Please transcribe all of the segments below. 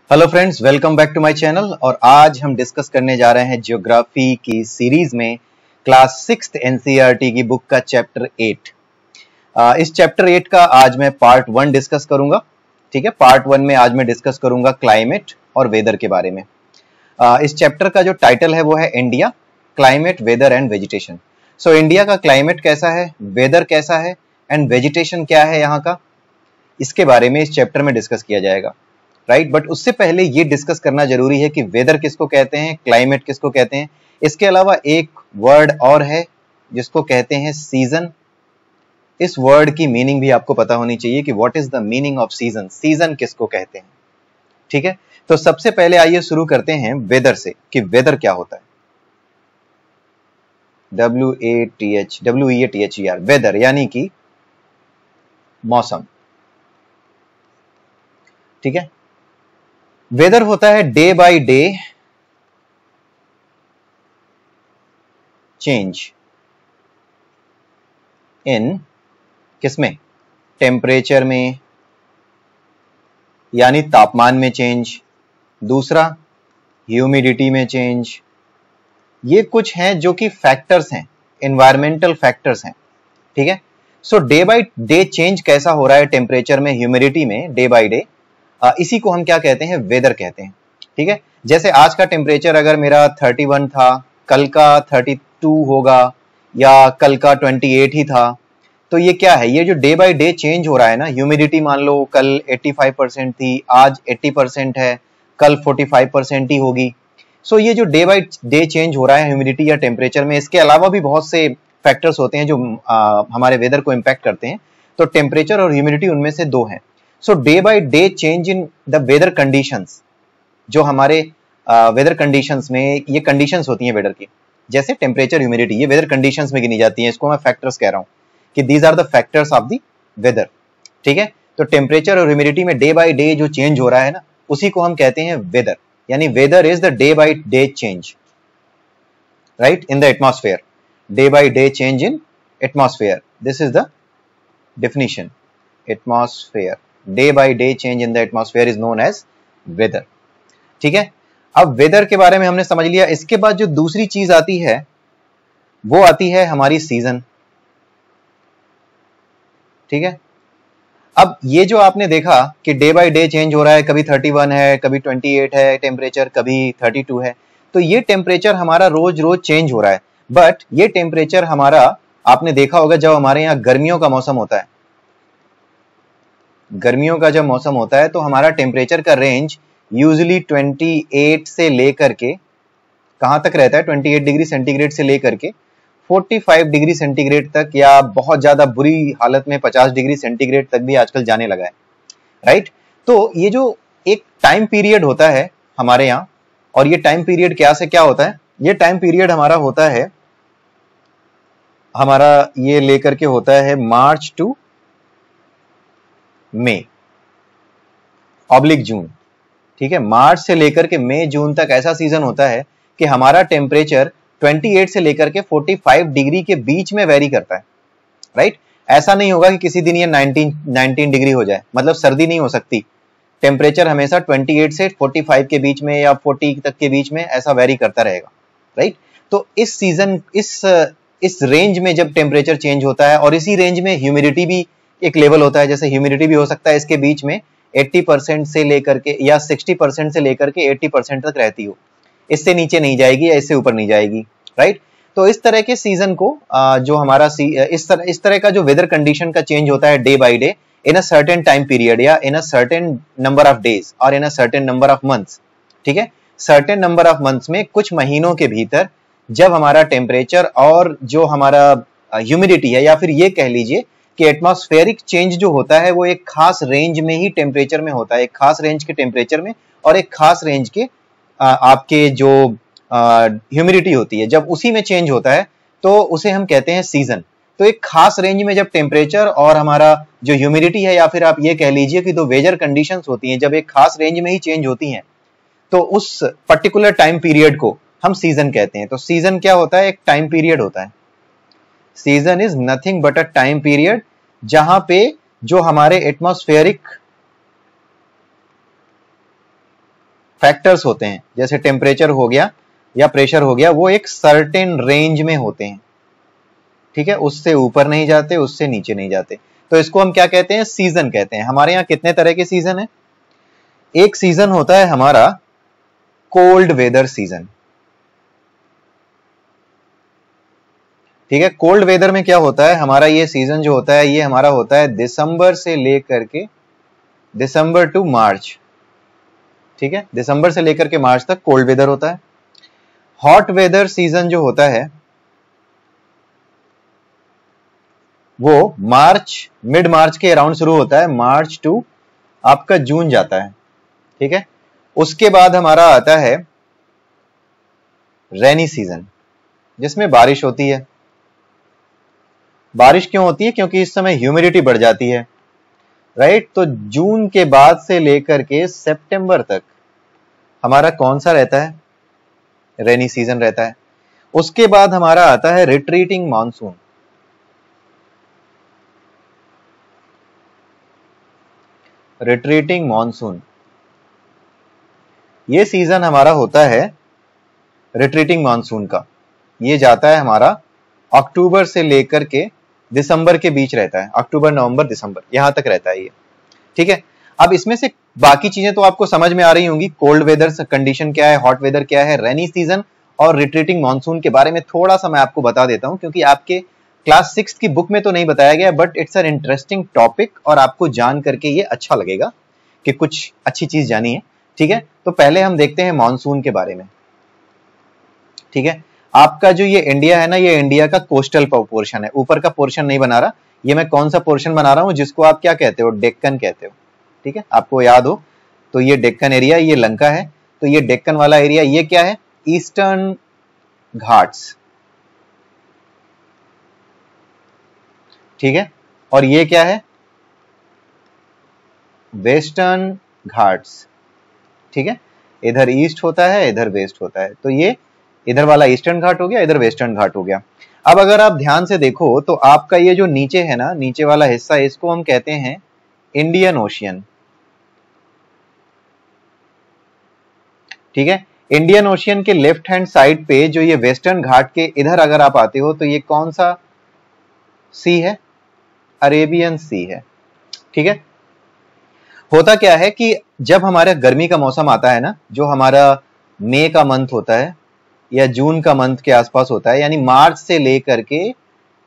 Hello friends, welcome back to my channel. और आज हम डिस्कस करने जा रहे हैं ज्योग्राफी की सीरीज में क्लास 6th एनसीईआरटी की बुक का चैप्टर 8। इस चैप्टर 8 का आज मैं पार्ट 1 डिस्कस करूंगा। ठीक है, पार्ट 1 में आज मैं डिस्कस करूंगा क्लाइमेट और वेदर के बारे में। इस चैप्टर का जो टाइटल है वो है India, climate, weather and vegetation. So India का क्लाइमेट कैसा है, वेदर कैसा है एंड वेजिटेशन क्या है यहाँ का, इसके बारे में इस चैप्टर में डिस्कस किया जाएगा। राइट, बट उससे पहले ये डिस्कस करना जरूरी है कि वेदर किसको कहते हैं, क्लाइमेट किसको कहते हैं। इसके अलावा एक वर्ड और है जिसको कहते हैं सीजन। इस वर्ड की मीनिंग भी आपको पता होनी चाहिए कि what is the meaning off season, season किसको कहते हैं। ठीक है, तो सबसे पहले आइए शुरू करते हैं वेदर से कि वेदर क्या होता है। WATHER, वेदर यानी कि मौसम। ठीक है, वेदर होता है डे बाय डे चेंज इन किसमें, टेम्परेचर में यानी तापमान में चेंज, दूसरा ह्यूमिडिटी में चेंज। ये कुछ हैं जो कि फैक्टर्स हैं, एनवायरमेंटल फैक्टर्स हैं। ठीक है, सो डे बाय डे चेंज कैसा हो रहा है टेम्परेचर में, ह्यूमिडिटी में, डे बाय डे, इसी को हम क्या कहते हैं, वेदर कहते हैं। ठीक है, जैसे आज का टेम्परेचर अगर मेरा 31 था, कल का 32 होगा या कल का 28 ही था, तो ये क्या है, ये जो डे बाय डे चेंज हो रहा है ना, ह्यूमिडिटी मान लो कल 85% थी, आज 80% है, कल 45% ही होगी। सो ये जो डे बाय डे चेंज हो रहा है ह्यूमिडिटी या टेम्परेचर में, इसके अलावा भी बहुत से फैक्टर्स होते हैं जो हमारे वेदर को इम्पैक्ट करते हैं। तो टेम्परेचर और ह्यूमिडिटी उनमें से दो हैं। So day by day change in the weather conditions, जो हमारे वेदर कंडीशंस में ये कंडीशंस होती हैं वेदर की, जैसे टेम्परेचर, ह्यूमिडिटी, ये वेदर कंडीशंस में गिनी जाती हैं। इसको मैं फैक्टर्स कह रहा हूं कि these are the factors of the weather. ठीक है, तो टेम्परेचर और ह्यूमिडिटी में डे बाय डे जो चेंज हो रहा है ना, उसी को हम कहते हैं वेदर। यानी weather is the day by day change, right, in the atmosphere. Day by day change in atmosphere, this is the definition. Atmosphere, day by day change in the atmosphere is known as weather. ठीक है, अब weather के बारे में हमने समझ लिया। इसके बाद जो दूसरी चीज आती है वो आती है हमारी सीजन। ठीक है, अब ये जो आपने देखा कि डे बाय डे चेंज हो रहा है, कभी 31 है, कभी 28 है टेम्परेचर, कभी 32 है, तो ये टेम्परेचर हमारा रोज रोज चेंज हो रहा है। बट ये टेम्परेचर हमारा, आपने देखा होगा जब हमारे यहाँ गर्मियों का मौसम होता है, गर्मियों का जब मौसम होता है तो हमारा टेम्परेचर का रेंज यूजुअली 28 से लेकर के कहां तक रहता है, 28 डिग्री सेंटीग्रेड से लेकर के 45 डिग्री सेंटीग्रेड तक, या बहुत ज्यादा बुरी हालत में 50 डिग्री सेंटीग्रेड तक भी आजकल जाने लगा है। राइट, तो ये जो एक टाइम पीरियड होता है हमारे यहाँ, और ये टाइम पीरियड क्या से क्या होता है, ये टाइम पीरियड हमारा होता है, हमारा ये लेकर के होता है मार्च टू मई ऑब्लिक जून। ठीक है, मार्च से लेकर के मई जून तक ऐसा सीजन होता है कि हमारा टेम्परेचर 28 से लेकर के 45 डिग्री के बीच में वेरी करता है। राइट, ऐसा नहीं होगा कि किसी दिन ये 19 डिग्री हो जाए, मतलब सर्दी नहीं हो सकती। टेम्परेचर हमेशा 28 से 45 के बीच में या 40 तक के बीच में ऐसा वेरी करता रहेगा। राइट, तो इस सीजन, इस रेंज में जब टेम्परेचर चेंज होता है, और इसी रेंज में ह्यूमिडिटी भी एक लेवल होता है, जैसे ह्यूमिडिटी भी हो सकता है इसके बीच में 80% से लेकर के या 60% से लेकर के 80% तक रहती हो, इससे नीचे नहीं जाएगी या इससे ऊपर नहीं जाएगी। राइट, तो इस तरह के सीजन को जो हमारा इस तरह का जो वेदर कंडीशन का चेंज होता है day by day in a certain time period, या in a certain number of days और in a certain number of months. ठीक है, सर्टेन नंबर ऑफ मंथ्स में, कुछ महीनों के भीतर, जब हमारा टेम्परेचर और जो हमारा ह्यूमिडिटी है, या फिर ये कह लीजिए कि एटमॉस्फेरिक चेंज जो होता है वो एक खास रेंज में ही टेम्परेचर में होता है, एक खास रेंज के टेम्परेचर में और एक खास रेंज के आपके जो ह्यूमिडिटी होती है, जब उसी में चेंज होता है तो उसे हम कहते हैं सीजन। तो एक खास रेंज में जब टेम्परेचर और हमारा जो ह्यूमिडिटी है, या फिर आप ये कह लीजिए कि जो वेदर कंडीशंस होती हैं, जब एक खास रेंज में ही चेंज होती हैं, तो उस पर्टिकुलर टाइम पीरियड को हम सीजन कहते हैं। तो सीजन क्या होता है, एक टाइम पीरियड होता है। Season is nothing but a time period जहां पे जो हमारे एटमॉस्फेरिक फैक्टर्स होते हैं, जैसे टेम्परेचर हो गया या प्रेशर हो गया, वो एक सर्टेन रेंज में होते हैं, ठीक है, उससे ऊपर नहीं जाते, उससे नीचे नहीं जाते। तो इसको हम क्या कहते हैं, सीजन कहते हैं। हमारे यहाँ कितने तरह के सीजन है? एक सीजन होता है हमारा कोल्ड वेदर सीजन, ठीक है। कोल्ड वेदर में क्या होता है, हमारा ये सीजन जो होता है ये हमारा होता है दिसंबर से लेकर के दिसंबर टू मार्च, ठीक है, दिसंबर से लेकर के मार्च तक कोल्ड वेदर होता है। हॉट वेदर सीजन जो होता है वो मार्च, मिड मार्च के अराउंड शुरू होता है, मार्च टू आपका जून जाता है, ठीक है। उसके बाद हमारा आता है रेनी सीजन, जिसमें बारिश होती है। बारिश क्यों होती है? क्योंकि इस समय ह्यूमिडिटी बढ़ जाती है, राइट। तो जून के बाद से लेकर के सितंबर तक हमारा कौन सा रहता है? रेनी सीजन रहता है। उसके बाद हमारा आता है रिट्रीटिंग मानसून। रिट्रीटिंग मानसून, ये सीजन हमारा होता है रिट्रीटिंग मानसून का। ये जाता है हमारा अक्टूबर से लेकर के दिसंबर के बीच रहता है, अक्टूबर नवंबर दिसंबर यहां तक रहता है ये, ठीक है। अब इसमें से बाकी चीजें तो आपको समझ में आ रही होंगी, कोल्ड वेदर कंडीशन क्या है, हॉट वेदर क्या है, रेनी सीजन और रिट्रीटिंग मानसून के बारे में थोड़ा सा मैं आपको बता देता हूं, क्योंकि आपके क्लास 6 की बुक में तो नहीं बताया गया, but it's an interesting topic और आपको जान करके ये अच्छा लगेगा कि कुछ अच्छी चीज जानी है, ठीक है। तो पहले हम देखते हैं मानसून के बारे में, ठीक है। आपका जो ये इंडिया है ना, ये इंडिया का कोस्टल पोर्शन है, ऊपर का पोर्शन नहीं बना रहा, ये मैं कौन सा पोर्शन बना रहा हूं, जिसको आप क्या कहते हो, डेक्कन कहते हो, ठीक है। आपको याद हो तो ये डेक्कन एरिया, ये लंका है, तो ये डेक्कन वाला एरिया ये क्या है, ईस्टर्न घाट्स, ठीक है। और ये क्या है, वेस्टर्न घाट्स, ठीक है। इधर ईस्ट होता है, इधर वेस्ट होता है, तो ये इधर वाला ईस्टर्न घाट हो गया, इधर वेस्टर्न घाट हो गया। अब अगर आप ध्यान से देखो तो आपका ये जो नीचे है ना, नीचे वाला हिस्सा, इसको हम कहते हैं इंडियन ओशियन, ठीक है। इंडियन ओशियन के लेफ्ट हैंड साइड पे जो ये वेस्टर्न घाट के इधर अगर आप आते हो तो ये कौन सा सी है, अरेबियन सी है, ठीक है। होता क्या है कि जब हमारे गर्मी का मौसम आता है ना, जो हमारा मई का मंथ होता है या जून का मंथ के आसपास होता है, यानी मार्च से लेकर के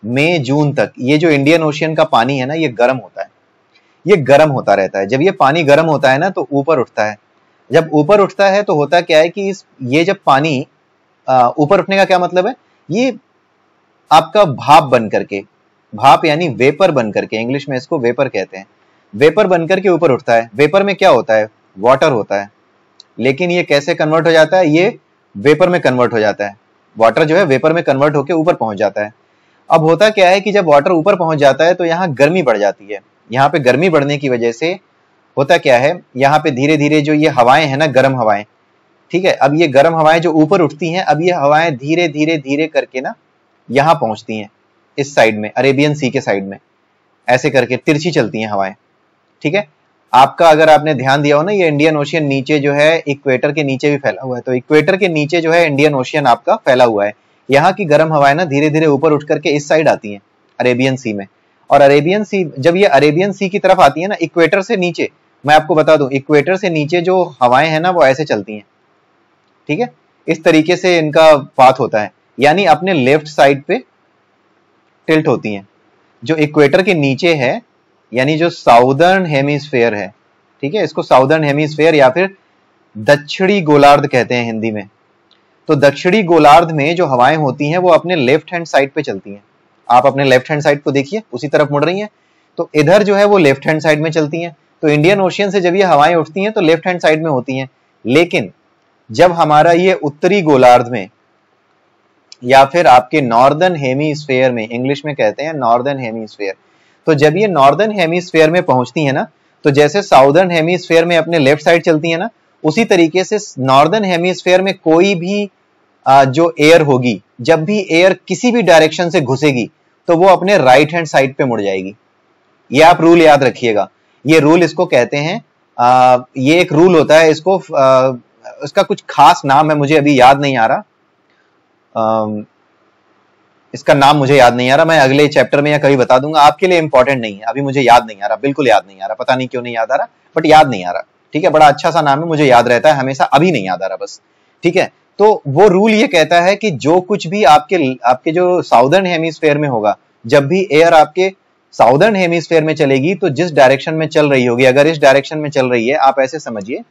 मई जून तक, ये जो इंडियन ओशियन का पानी है ना, ये गर्म होता है, ये गर्म होता रहता है। जब ये पानी गर्म होता है ना तो ऊपर उठता है, जब ऊपर उठता है तो होता क्या है कि ये जब पानी ऊपर उठने का क्या मतलब है, ये आपका भाप बन करके, भाप यानी वेपर बन करके, इंग्लिश में इसको वेपर कहते हैं, वेपर बनकर के ऊपर उठता है। वेपर में क्या होता है, वाटर होता है, लेकिन ये कैसे कन्वर्ट हो जाता है, ये वेपर में कन्वर्ट हो जाता है, वाटर जो है वेपर में कन्वर्ट होकर ऊपर पहुंच जाता है। अब होता क्या है कि जब वाटर ऊपर पहुंच जाता है तो यहाँ गर्मी बढ़ जाती है, यहाँ पे गर्मी बढ़ने की वजह से होता क्या है, यहाँ पे धीरे धीरे जो ये हवाएं है ना, गर्म हवाएं, ठीक है, अब ये गर्म हवाएं जो ऊपर उठती हैं, अब ये हवाएं धीरे धीरे धीरे करके ना यहाँ पहुंचती हैं, इस साइड में, अरेबियन सी के साइड में, ऐसे करके तिरछी चलती हैं हवाएं, ठीक है। आपका अगर आपने ध्यान दिया हो ना, ये इंडियन ओशियन नीचे जो है इक्वेटर के नीचे भी फैला हुआ है, तो इक्वेटर के नीचे जो है इंडियन ओशियन आपका फैला हुआ है। यहाँ की गर्म हवाएं ना धीरे धीरे ऊपर उठ करके इस साइड आती हैं, अरेबियन सी में, और अरेबियन सी, जब ये अरेबियन सी की तरफ आती है ना, इक्वेटर से नीचे, मैं आपको बता दूं, इक्वेटर से नीचे जो हवाएं हैं ना वो ऐसे चलती हैं, ठीक है, इस तरीके से इनका पाथ होता है, यानी अपने लेफ्ट साइड पे टिल्ट होती हैं। जो इक्वेटर के नीचे है, यानी जो साउदर्न हेमिस्फेयर है, ठीक है, इसको साउदर्न हेमिस्फेयर या फिर दक्षिणी गोलार्ध कहते हैं हिंदी में। तो दक्षिणी गोलार्ध में जो हवाएं होती हैं वो अपने लेफ्ट हैंड साइड पे चलती हैं। आप अपने लेफ्ट हैंड साइड को देखिए, उसी तरफ मुड़ रही हैं, तो इधर जो है वो लेफ्ट हैंड साइड में चलती हैं। तो इंडियन ओशियन से जब ये हवाएं उठती हैं तो लेफ्ट हैंड साइड में होती हैं, लेकिन जब हमारा ये उत्तरी गोलार्ध में या फिर आपके नॉर्दर्न हेमिस्फेयर में, इंग्लिश में कहते हैं नॉर्दर्न हेमिस्फेयर, तो जब ये नॉर्दर्न हेमिस्फेयर में पहुंचती है ना, तो जैसे साउदर्न हेमिस्फेयर में अपने लेफ्ट साइड चलती है ना, उसी तरीके से नॉर्दर्न हेमिस्फेयर में कोई भी जो एयर होगी, जब भी एयर किसी भी डायरेक्शन से घुसेगी तो वो अपने राइट हैंड साइड पे मुड़ जाएगी। ये आप रूल याद रखिएगा, ये रूल इसको कहते हैं, ये एक रूल होता है, इसको उसका कुछ खास नाम है, मुझे अभी याद नहीं आ रहा, इसका नाम मुझे याद नहीं आ रहा, मैं अगले चैप्टर में या कभी बता दूंगा, आपके लिए इंपॉर्टेंट नहीं है, अभी मुझे याद नहीं आ रहा, बिल्कुल याद नहीं आ रहा, पता नहीं क्यों नहीं याद आ रहा, बट याद नहीं आ रहा, ठीक है। बड़ा अच्छा सा नाम है, मुझे याद रहता है हमेशा, अभी नहीं याद आ रहा बस, ठीक है। तो वो रूल ये कहता है कि जो कुछ भी आपके जो साउदर्न हेमिस्फेयर में होगा, जब भी एयर आपके साउदर्न हेमिस्फेयर में चलेगी, तो जिस डायरेक्शन में चल रही होगी, अगर इस डायरेक्शन में चल रही है, आप ऐसे समझिए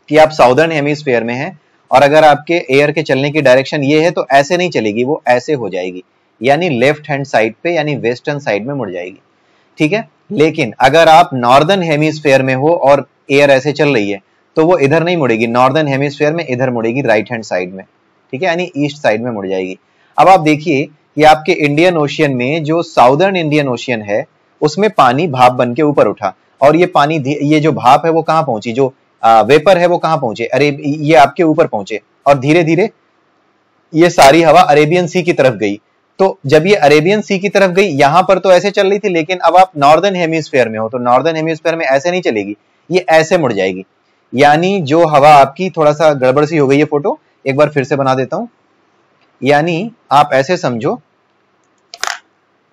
कि आप साउदर्न हेमिस्फेयर में हैं, और अगर आपके एयर के चलने की डायरेक्शन ये है, तो ऐसे नहीं चलेगी, वो ऐसे हो जाएगी, यानी लेफ्ट हैंड साइड पे, यानी वेस्टर्न साइड में मुड़ जाएगी, ठीक है। लेकिन अगर आप नॉर्दर्न हेमिस्फेयर में हो और एयर ऐसे चल रही है, तो वो इधर नहीं मुड़ेगी, नॉर्दर्न हेमिस्फेयर में इधर मुड़ेगी, राइट हैंड साइड में, ठीक है, यानी ईस्ट साइड में मुड़ जाएगी। अब आप देखिए कि आपके इंडियन ओशियन में जो साउदर्न इंडियन ओशियन है, उसमें पानी भाप बन के ऊपर उठा, और ये पानी, ये जो भाप है वो कहां पहुंची, जो वेपर है वो कहां पहुंचे, अरे ये आपके ऊपर पहुंचे, और धीरे धीरे ये सारी हवा अरेबियन सी की तरफ गई। तो जब ये अरेबियन सी की तरफ गई, यहां पर तो ऐसे चल रही थी, लेकिन अब आप नॉर्दर्न हेमिस्फेयर में हो, तो नॉर्दर्न हेमिस्फेयर में ऐसे नहीं चलेगी, ये ऐसे मुड़ जाएगी। यानी जो हवा आपकी, थोड़ा सा गड़बड़ सी हो गई है फोटो, एक बार फिर से बना देता हूं। यानी आप ऐसे समझो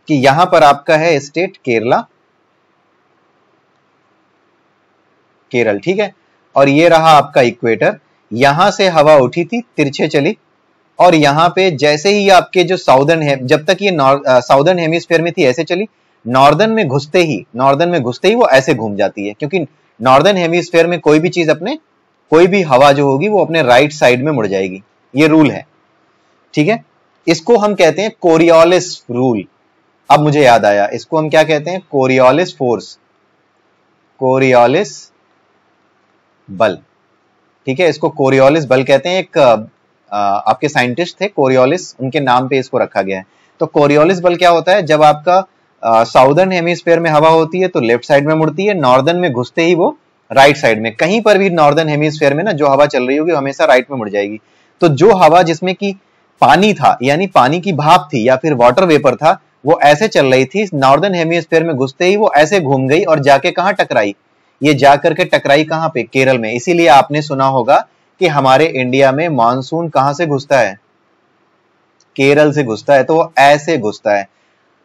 कि यहां पर आपका है स्टेट केरला, केरल, ठीक है, और ये रहा आपका इक्वेटर, यहां से हवा उठी थी, तिरछे चली, और यहां पे जैसे ही आपके जो साउदर्न है, जब तक ये साउदर्न हेमिस्फेयर में थी ऐसे चली, नॉर्दर्न में घुसते ही वो ऐसे घूम जाती है, क्योंकि नॉर्दर्न हेमिस्फेयर में कोई भी चीज कोई भी हवा जो होगी वो अपने राइट साइड में मुड़ जाएगी, ये रूल है, ठीक है। इसको हम कहते हैं कोरियोलिस रूल। अब मुझे याद आया, इसको हम क्या कहते हैं, कोरियोलिस फोर्स, कोरियोलिस बल, ठीक है, इसको कोरियोलिस बल कहते हैं। एक आपके साइंटिस्ट थे कोरियोलिस, उनके नाम पे इसको रखा गया है। तो कोरियोलिस बल क्या होता है, जब आपका साउदर्न हेमिस्फेयर में हवा होती है तो लेफ्ट साइड में मुड़ती है, नॉर्दर्न में घुसते ही वो राइट साइड में, कहीं पर भी नॉर्दर्न हेमिस्फेयर में ना जो हवा चल रही होगी हमेशा राइट में मुड़ जाएगी। तो जो हवा जिसमें की पानी था, यानी पानी की भाप थी या फिर वाटर वेपर था, वो ऐसे चल रही थी, नॉर्दर्न हेमिस्फेयर में घुसते ही वो ऐसे घूम गई और जाके कहां टकराई, ये जाकर के टकराई कहां पे, केरल में। इसीलिए आपने सुना होगा कि हमारे इंडिया में मानसून कहां से घुसता है, केरल से घुसता है, तो वो ऐसे घुसता है,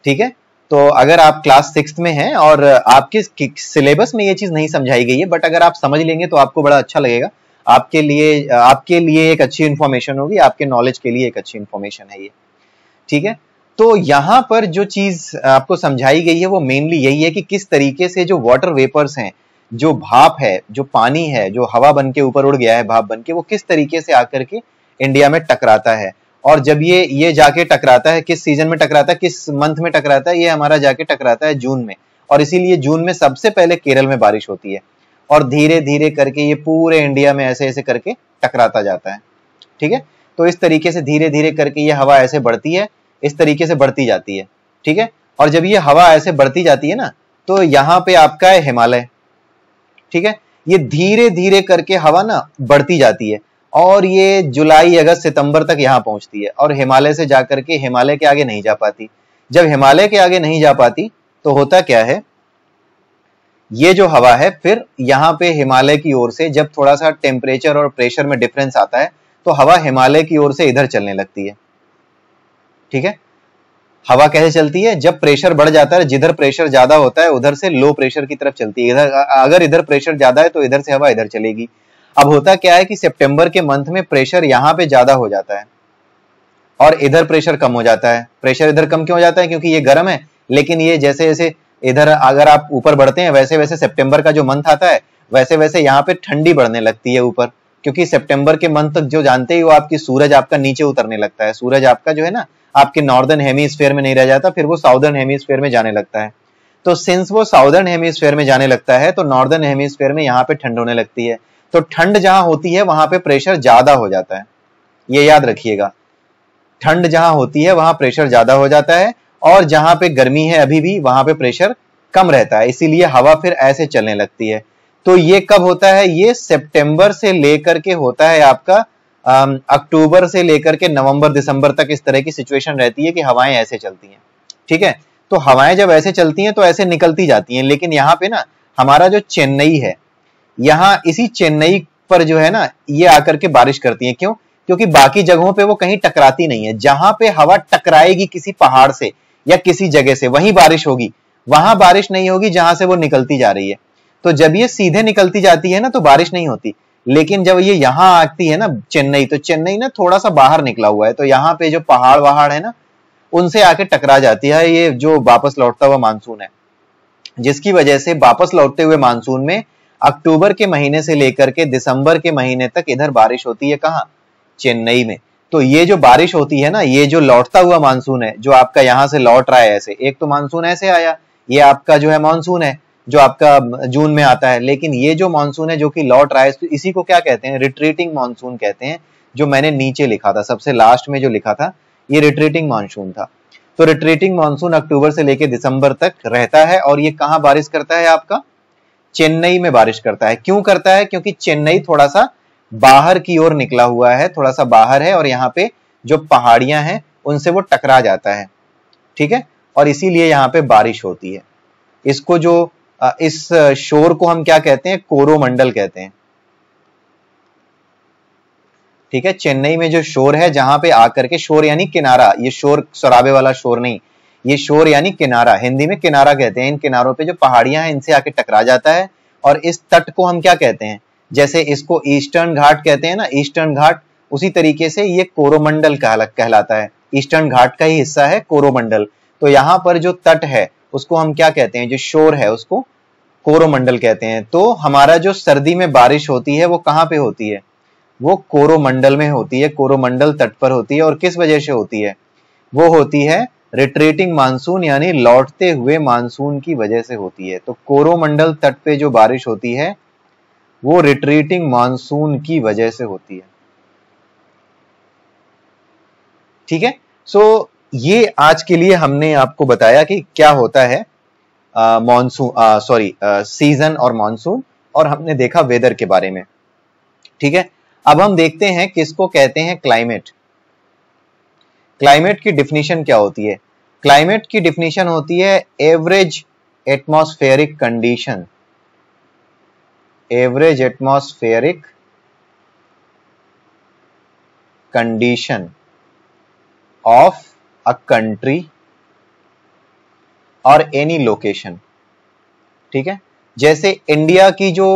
ठीक है। तो अगर आप क्लास 6 में हैं और आपके सिलेबस में ये चीज नहीं समझाई गई है, बट अगर आप समझ लेंगे तो आपको बड़ा अच्छा लगेगा, आपके लिए एक अच्छी इंफॉर्मेशन होगी, आपके नॉलेज के लिए एक अच्छी इंफॉर्मेशन है ये, ठीक है। तो यहां पर जो चीज आपको समझाई गई है वो मेनली यही है कि किस तरीके से जो वाटर वेपर्स हैं, जो भाप है, जो पानी है, जो हवा बन के ऊपर उड़ गया है भाप बन के, वो किस तरीके से आकर के इंडिया में टकराता है। और जब ये जाके टकराता है, किस सीजन में टकराता है, किस मंथ में टकराता है, ये हमारा जाके टकराता है जून में, और इसीलिए जून में सबसे पहले केरल में बारिश होती है, और धीरे धीरे करके ये पूरे इंडिया में ऐसे ऐसे करके टकराता जाता है, ठीक है। तो इस तरीके से धीरे धीरे करके ये हवा ऐसे बढ़ती है, इस तरीके से बढ़ती जाती है, ठीक है। और जब ये हवा ऐसे बढ़ती जाती है ना, तो यहाँ पे आपका है हिमालय, ठीक है। ये धीरे धीरे करके हवा ना बढ़ती जाती है, और ये जुलाई अगस्त सितंबर तक यहाँ पहुंचती है, और हिमालय से जाकर के हिमालय के आगे नहीं जा पाती। जब हिमालय के आगे नहीं जा पाती तो होता क्या है, ये जो हवा है फिर यहाँ पे हिमालय की ओर से जब थोड़ा सा टेम्परेचर और प्रेशर में डिफरेंस आता है, तो हवा हिमालय की ओर से इधर चलने लगती है, ठीक है। हवा कैसे चलती है, जब प्रेशर बढ़ जाता है, जिधर प्रेशर ज्यादा होता है उधर से लो प्रेशर की तरफ चलती है, अगर इधर प्रेशर ज्यादा है तो इधर से हवा इधर चलेगी। अब होता क्या है कि सितंबर के मंथ में प्रेशर यहाँ पे ज्यादा हो जाता है और इधर प्रेशर कम हो जाता है। प्रेशर इधर कम क्यों हो जाता है, क्योंकि ये गर्म है, लेकिन ये जैसे जैसे इधर अगर आप ऊपर बढ़ते हैं, वैसे वैसे सितंबर का जो मंथ आता है, वैसे वैसे यहाँ पे ठंडी बढ़ने लगती है ऊपर, क्योंकि सितंबर के मंथ तक जो जानते ही वो आपकी सूरज आपका नीचे उतरने लगता है, सूरज आपका जो है ना आपके नॉर्दर्न हेमिस्फीयर में नहीं रह जाता, फिर वो साउदर्न हेमिस्फीयर में जाने लगता है। तो सिंस वो साउदर्न हेमिस्फीयर में जाने लगता है, तो नॉर्दर्न हेमिस्फीयर में यहाँ पे ठंड होने लगती है। तो ठंड जहां होती है वहां पे प्रेशर ज्यादा हो जाता है, ये याद रखिएगा। ठंड जहां होती है वहां प्रेशर ज्यादा हो जाता है, और जहां पे गर्मी है अभी भी वहां पे प्रेशर कम रहता है, इसीलिए हवा फिर ऐसे चलने लगती है। तो ये कब होता है, ये सितंबर से लेकर के होता है आपका अक्टूबर से लेकर के नवंबर दिसंबर तक इस तरह की सिचुएशन रहती है कि हवाएं ऐसे चलती हैं, ठीक है। तो हवाएं जब ऐसे चलती हैं तो ऐसे निकलती जाती हैं, लेकिन यहाँ पे ना हमारा जो चेन्नई है, यहाँ इसी चेन्नई पर जो है ना ये आकर के बारिश करती हैं। क्यों? क्योंकि बाकी जगहों पे वो कहीं टकराती नहीं है। जहां पे हवा टकराएगी किसी पहाड़ से या किसी जगह से, वहीं बारिश होगी, वहां बारिश नहीं होगी जहां से वो निकलती जा रही है। तो जब ये सीधे निकलती जाती है ना तो बारिश नहीं होती, लेकिन जब ये यहां आती है ना चेन्नई, तो चेन्नई ना थोड़ा सा बाहर निकला हुआ है, तो यहाँ पे जो पहाड़ वहाड़ है ना उनसे आके टकरा जाती है ये जो वापस लौटता हुआ मानसून है, जिसकी वजह से वापस लौटते हुए मानसून में अक्टूबर के महीने से लेकर के दिसंबर के महीने तक इधर बारिश होती है। कहाँ? चेन्नई में। तो ये जो बारिश होती है ना, ये जो लौटता हुआ मानसून है जो आपका यहां से लौट रहा है, ऐसे एक तो मानसून ऐसे आया, ये आपका जो है मानसून है जो आपका जून में आता है, लेकिन ये जो मानसून है जो कि लौट रहा है इसी को क्या कहते हैं? रिट्रीटिंग मानसून कहते हैं। जो मैंने नीचे लिखा था, सबसे लास्ट में जो लिखा था, ये रिट्रीटिंग मानसून था। तो रिट्रीटिंग मानसून अक्टूबर से लेकर दिसंबर तक रहता है और ये कहां बारिश करता है? आपका चेन्नई में बारिश करता है। क्यों करता है? क्योंकि चेन्नई थोड़ा सा बाहर की ओर निकला हुआ है, थोड़ा सा बाहर है, और यहाँ पे जो पहाड़ियां हैं उनसे वो टकरा जाता है, ठीक है, और इसीलिए यहाँ पे बारिश होती है। इसको जो इस शोर को हम क्या कहते हैं? कोरोमंडल कहते हैं, ठीक है। चेन्नई में जो शोर है, जहां पे आकर के, शोर यानी किनारा, ये शोर शराबे वाला शोर नहीं, ये शोर यानी किनारा, हिंदी में किनारा कहते हैं। इन किनारों पे जो पहाड़ियां हैं इनसे आके टकरा जाता है, और इस तट को हम क्या कहते हैं? जैसे इसको ईस्टर्न घाट कहते हैं ना, ईस्टर्न घाट, उसी तरीके से ये कोरोमंडल कहलाता है। ईस्टर्न घाट का ही हिस्सा है कोरोमंडल। तो यहाँ पर जो तट है उसको हम क्या कहते हैं? जो शोर है उसको कोरोमंडल कहते हैं। तो हमारा जो सर्दी में बारिश होती है वो कहाँ पे होती है? वो कोरोमंडल में होती है, कोरोमंडल तट पर होती है। और किस वजह से होती है? वो होती है रिट्रीटिंग मानसून यानी लौटते हुए मानसून की वजह से होती है। तो कोरोमंडल तट पे जो बारिश होती है वो रिट्रीटिंग मानसून की वजह से होती है, ठीक है। सो ये आज के लिए हमने आपको बताया कि क्या होता है सीजन और मानसून, और हमने देखा वेदर के बारे में, ठीक है। अब हम देखते हैं किसको कहते हैं क्लाइमेट। क्लाइमेट की डिफिनीशन क्या होती है? क्लाइमेट की डिफिनीशन होती है average atmospheric condition, average atmospheric condition of a country और एनी लोकेशन, ठीक है। जैसे इंडिया की जो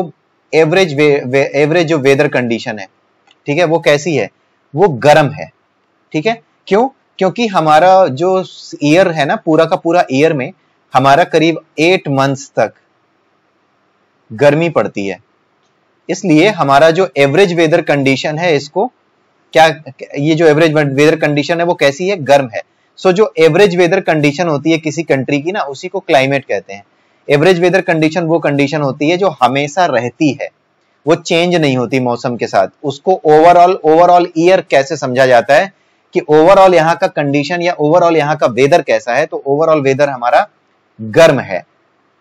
एवरेज जो वेदर कंडीशन है, ठीक है, वो कैसी है? वो गर्म है, ठीक है। क्यों? क्योंकि हमारा जो ईयर है ना, पूरा का पूरा ईयर में हमारा करीब 8 मंथ्स तक गर्मी पड़ती है, इसलिए हमारा जो एवरेज वेदर कंडीशन है, इसको क्या, ये जो एवरेज वेदर कंडीशन है वो कैसी है? गर्म है। सो जो एवरेज वेदर कंडीशन होती है किसी कंट्री की ना, उसी को क्लाइमेट कहते हैं। एवरेज वेदर कंडीशन वो कंडीशन होती है जो हमेशा रहती है, वो चेंज नहीं होती मौसम के साथ। उसको ओवरऑल ईयर कैसे समझा जाता है कि ओवरऑल यहाँ का कंडीशन या ओवरऑल यहाँ का वेदर कैसा है? तो ओवरऑल वेदर हमारा गर्म है,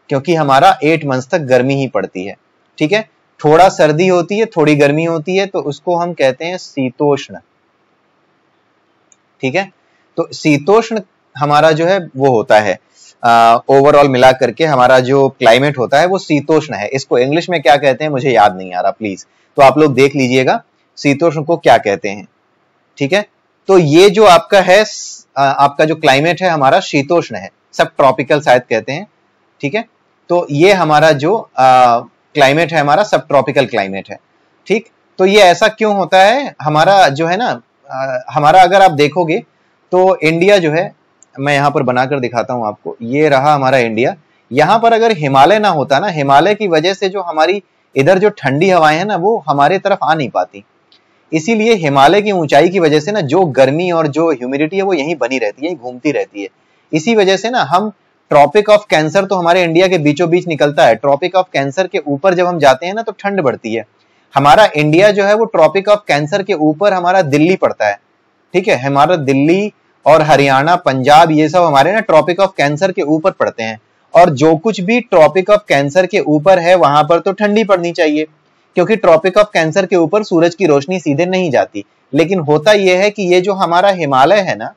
क्योंकि हमारा 8 मंथ्स तक गर्मी ही पड़ती है, ठीक है। थोड़ा सर्दी होती है, थोड़ी गर्मी होती है, तो उसको हम कहते हैं शीतोष्ण, ठीक है। तो शीतोष्ण हमारा जो है वो होता है, ओवरऑल मिला करके हमारा जो क्लाइमेट होता है वो शीतोष्ण है। इसको इंग्लिश में क्या कहते हैं मुझे याद नहीं आ रहा, प्लीज तो आप लोग देख लीजिएगा शीतोष्ण को क्या कहते हैं, ठीक है। तो ये जो आपका है, आपका जो क्लाइमेट है हमारा शीतोष्ण है, सब ट्रॉपिकल शायद कहते हैं, ठीक है। तो ये हमारा जो क्लाइमेट है हमारा सब ट्रॉपिकल क्लाइमेट है, ठीक। तो ये ऐसा क्यों होता है? हमारा जो है ना, हमारा अगर आप देखोगे तो इंडिया जो है, मैं यहां पर बनाकर दिखाता हूं आपको, ये रहा हमारा इंडिया। यहां पर अगर हिमालय ना होता ना, हिमालय की वजह से जो हमारी इधर जो ठंडी हवाएं हैं ना वो हमारे तरफ आ नहीं पाती, इसीलिए हिमालय की ऊंचाई की वजह से ना जो गर्मी और जो ह्यूमिडिटी है वो यहीं बनी रहती है, घूमती रहती है। इसी वजह से ना हम ट्रॉपिक ऑफ कैंसर तो हमारे इंडिया के बीचों बीच निकलता है, ट्रॉपिक ऑफ कैंसर के ऊपर जब हम जाते हैं ना तो ठंड बढ़ती है। हमारा इंडिया जो है वो ट्रॉपिक ऑफ कैंसर के ऊपर हमारा दिल्ली पड़ता है, ठीक है। हमारा दिल्ली और हरियाणा, पंजाब, ये सब हमारे ना ट्रॉपिक ऑफ कैंसर के ऊपर पड़ते हैं, और जो कुछ भी ट्रॉपिक ऑफ कैंसर के ऊपर है वहां पर तो ठंडी पड़नी चाहिए, क्योंकि ट्रॉपिक ऑफ कैंसर के ऊपर सूरज की रोशनी सीधे नहीं जाती। लेकिन होता यह है कि ये जो हमारा हिमालय है ना,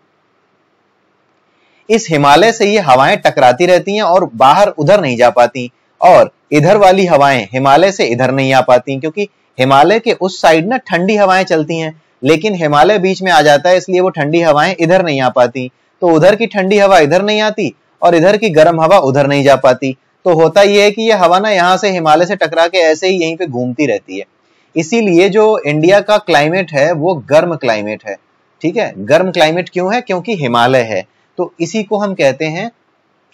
इस हिमालय से ये हवाएं टकराती रहती हैं और बाहर उधर नहीं जा पाती, और इधर वाली हवाएं हिमालय से इधर नहीं आ पाती, क्योंकि हिमालय के उस साइड ना ठंडी हवाएं चलती हैं, लेकिन हिमालय बीच में आ जाता है, इसलिए वो ठंडी हवाएं इधर नहीं आ पाती, तो उधर की ठंडी हवा इधर नहीं आती और इधर की गर्म हवा उधर नहीं जा पाती। तो होता यह है कि ये हवा ना यहाँ से हिमालय से टकरा के ऐसे ही यहीं पे घूमती रहती है। इसीलिए जो इंडिया का क्लाइमेट है वो गर्म क्लाइमेट है। ठीक है, गर्म क्लाइमेट क्यों है? क्योंकि हिमालय है। तो इसी को हम कहते हैं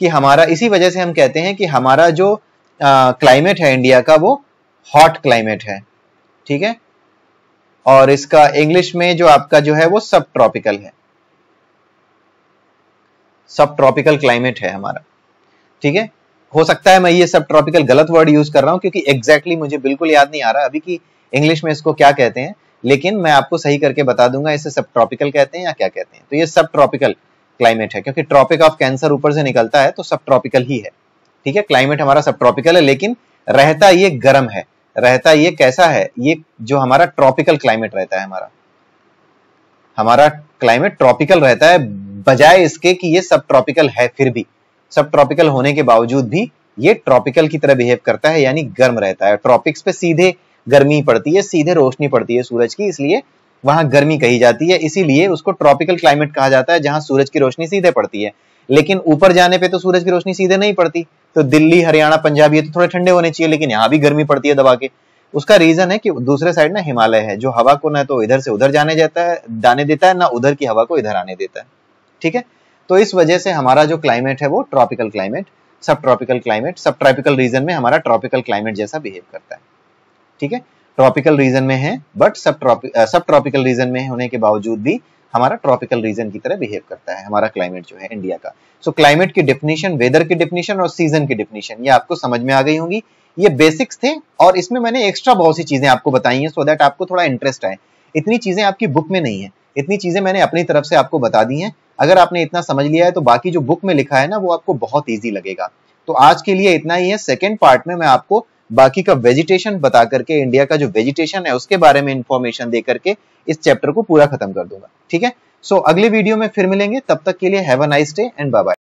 कि हमारा, इसी वजह से हम कहते हैं कि हमारा जो क्लाइमेट है इंडिया का वो हॉट क्लाइमेट है। ठीक है, और इसका इंग्लिश में जो आपका जो है वो सब ट्रॉपिकल है, सब ट्रॉपिकल क्लाइमेट है हमारा। ठीक है, हो सकता है मैं ये सब ट्रॉपिकल गलत वर्ड यूज कर रहा हूं, क्योंकि एग्जैक्टली मुझे बिल्कुल याद नहीं आ रहा अभी कि इंग्लिश में इसको क्या कहते हैं, लेकिन मैं आपको सही करके बता दूंगा इसे सब ट्रॉपिकल कहते हैं या क्या कहते हैं। तो ये सब ट्रॉपिकल क्लाइमेट है, क्योंकि ट्रॉपिक ऑफ कैंसर ऊपर से निकलता है, तो सब ट्रॉपिकल ही है। ठीक है, क्लाइमेट हमारा सब ट्रॉपिकल है, लेकिन रहता ये गर्म है। रहता ये कैसा है? ये जो हमारा ट्रॉपिकल क्लाइमेट रहता है, हमारा क्लाइमेट ट्रॉपिकल रहता है, बजाय इसके कि ये सब ट्रॉपिकल है। फिर भी सब ट्रॉपिकल होने के बावजूद भी ये ट्रॉपिकल की तरह बिहेव करता है, यानी गर्म रहता है। ट्रॉपिक्स पे सीधे गर्मी पड़ती है, सीधे रोशनी पड़ती है सूरज की, इसलिए वहां गर्मी कही जाती है। इसीलिए उसको ट्रॉपिकल क्लाइमेट कहा जाता है, जहां सूरज की रोशनी सीधे पड़ती है। लेकिन ऊपर जाने पे तो सूरज की रोशनी सीधे नहीं पड़ती, तो दिल्ली, हरियाणा, पंजाब ये तो थोड़े ठंडे होने चाहिए, लेकिन यहाँ भी गर्मी पड़ती है दबा के। उसका रीजन है कि दूसरे साइड ना हिमालय है, जो हवा को ना तो इधर से उधर जाने देता है, ना उधर की हवा को इधर आने देता है। ठीक है, तो इस वजह से हमारा जो क्लाइमेट है वो ट्रॉपिकल क्लाइमेट, सब ट्रॉपिकल क्लाइमेट, सब ट्रॉपिकल रीजन में हमारा ट्रॉपिकल क्लाइमेट जैसा बिहेव करता है। ठीक है, ट्रॉपिकल रीजन में है, बट सब ट्रॉपिकल रीजन में होने के बावजूद भी हमारा ट्रॉपिकल रीजन की तरह बिहेव करता है हमारा क्लाइमेट जो है इंडिया का। सो क्लाइमेट की डेफिनेशन, वेदर की डेफिनेशन और सीजन की डेफिनेशन ये आपको समझ में आ गई होंगी। ये बेसिक्स थे, और इसमें मैंने एक्स्ट्रा बहुत सी चीजें आपको बताई हैं, सो दैट आपको थोड़ा इंटरेस्ट आए। इतनी चीजें आपकी बुक में नहीं है, इतनी चीजें मैंने अपनी तरफ से आपको बता दी हैं। अगर आपने इतना समझ लिया है तो बाकी जो बुक में लिखा है ना वो आपको बहुत ईजी लगेगा। तो आज के लिए इतना ही है। सेकेंड पार्ट में मैं आपको बाकी का वेजिटेशन बता करके, इंडिया का जो वेजिटेशन है उसके बारे में इंफॉर्मेशन दे करके इस चैप्टर को पूरा खत्म कर दूंगा। ठीक है, सो अगले वीडियो में फिर मिलेंगे, तब तक के लिए have a nice day and bye bye.